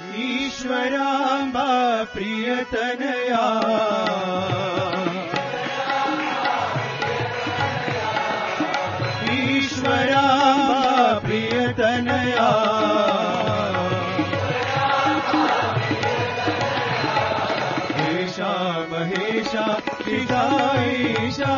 ईश्वराम्बा प्रियतनया ईश्वराम्बा प्रियतनया ईशा महेशा श्रीदाईशा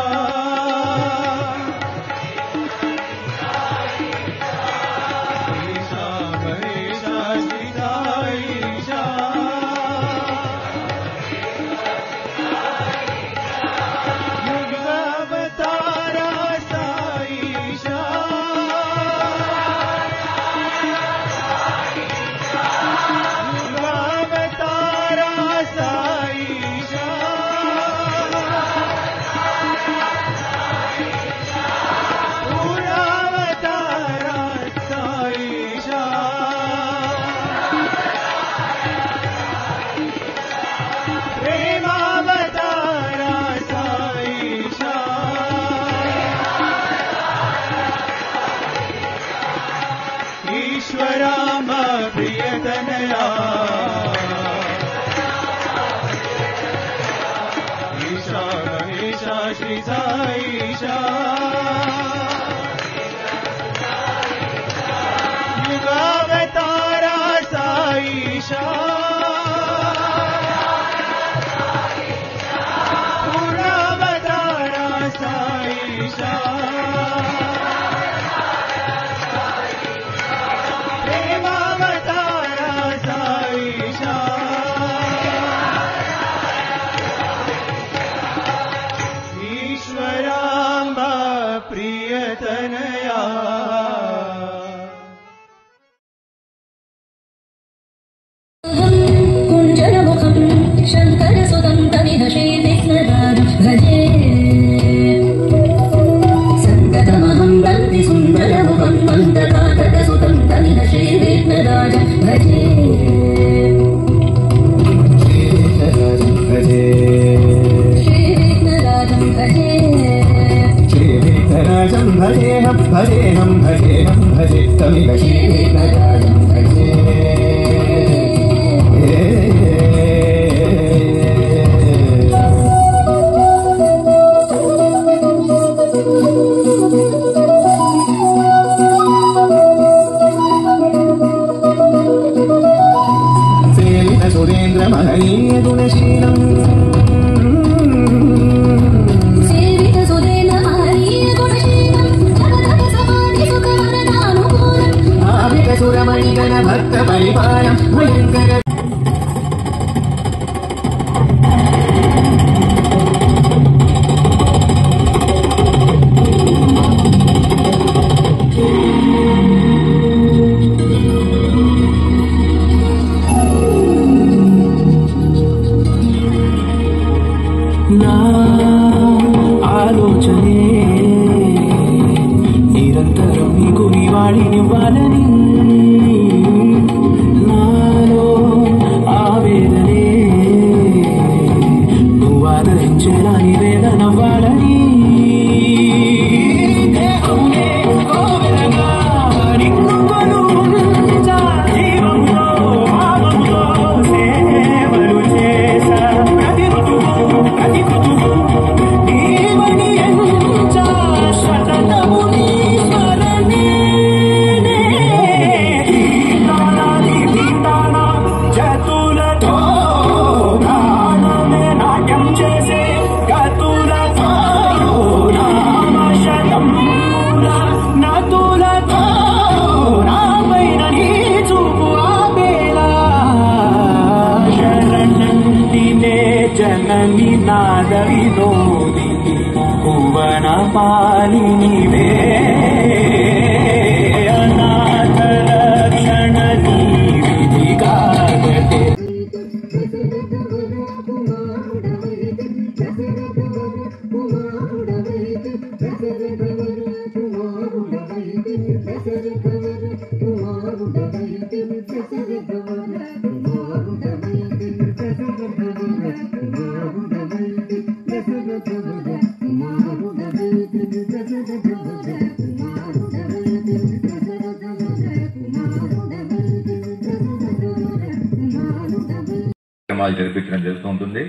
కార్యక్రమాలు జరిపించడం జరుగుతూ ఉంటుంది.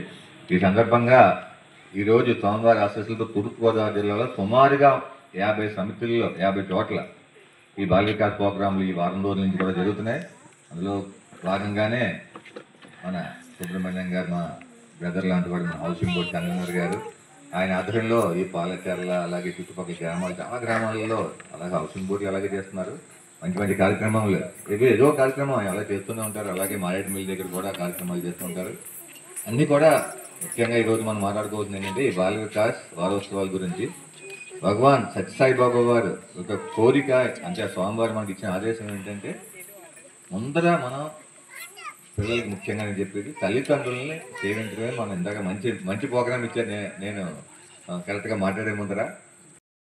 ఈ సందర్భంగా ఈరోజు స్వామివారి ఆశీస్సులతో తూర్పుగోదావరి జిల్లాలో సుమారుగా 50 సమితుల్లో 50 చోట్ల ఈ బాల వికాస్ ప్రోగ్రాంలు ఈ వారం రోజుల నుంచి కూడా జరుగుతున్నాయి. అందులో భాగంగానే మన సుబ్రహ్మణ్యం గారు, మా బ్రదర్ లాంటి వాడు, మన హౌసింగ్ బోర్డు కన్వీనర్ గారు, ఆయన ఆధ్వర్యంలో ఈ పాలచర్ల అలాగే చుట్టుపక్కల గ్రామాలు, చాలా గ్రామాలలో అలాగే హౌసింగ్ బోర్డు అలాగే చేస్తున్నారు. మంచి మంచి కార్యక్రమాలు ఏదో కార్యక్రమం అలా చేస్తూనే ఉంటారు. అలాగే మారేడు మిల్ దగ్గర కూడా కార్యక్రమాలు చేస్తూ ఉంటారు. అన్నీ కూడా ముఖ్యంగా ఈరోజు మనం మాట్లాడుకోవాల్సింది ఏంటంటే ఈ బాల వికాస్ వారోత్సవాల గురించి. భగవాన్ సత్యసాయి బాబా వారు ఒక కోరిక, అంటే స్వామివారు మనకి ఇచ్చిన ఆదేశం ఏంటంటే ముందర మనం పిల్లలకి ముఖ్యంగా నేను చెప్పేది తల్లిదండ్రులని సేవించడమే. మనం ఇందాక మంచి ప్రోగ్రామ్ ఇచ్చారు. నేను కరెక్ట్గా మాట్లాడే ముందర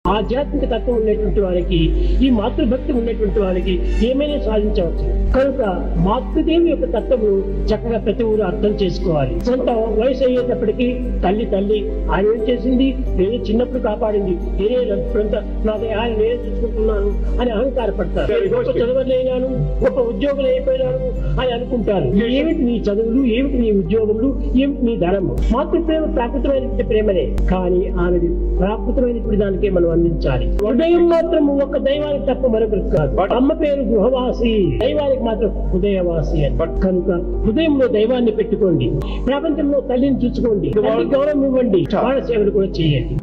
ఆధ్యాత్మిక తత్వం ఉన్నటువంటి వారికి, ఈ మాతృభక్తి ఉన్నటువంటి వారికి ఏమైనా సాధించవచ్చు. కనుక మాతృదేవి యొక్క తత్వము చక్కగా ప్రతి ఊరు అర్థం చేసుకోవాలి. సొంత వయసు అయ్యేటప్పటికీ తల్లి ఆయన ఏం చేసింది, నేను చిన్నప్పుడు కాపాడింది, నేనే ఇప్పుడంతా నా దేహాన్ని నేనే చూసుకుంటున్నాను అని అహంకారపడతారు. గొప్ప చదవలేనాను, గొప్ప ఉద్యోగులు అయిపోయినాను అని అనుకుంటారు. ఏమిటి నీ చదువులు, ఏమిటి నీ ఉద్యోగములు, ఏమిటి నీ ధనము? మాతృప్రేమ ప్రాకృతమైనటువంటి ప్రేమనే, కానీ ఆమెది ప్రాకృతమైనటువంటి దానికే మనం అందించాలి. హృదయం మాత్రం ఒక దైవానికి తప్ప మరొకరికి కాదు. అమ్మ పేరు గృహవాసి, దైవానికి మాత్రం హృదయవాసి అని. కనుక హృదయంలో దైవాన్ని పెట్టుకోండి, ప్రపంచంలో తల్లిని చూసుకోండి, గౌరవం ఇవ్వండి, వాళ్ళ సేవలు కూడా చేయండి.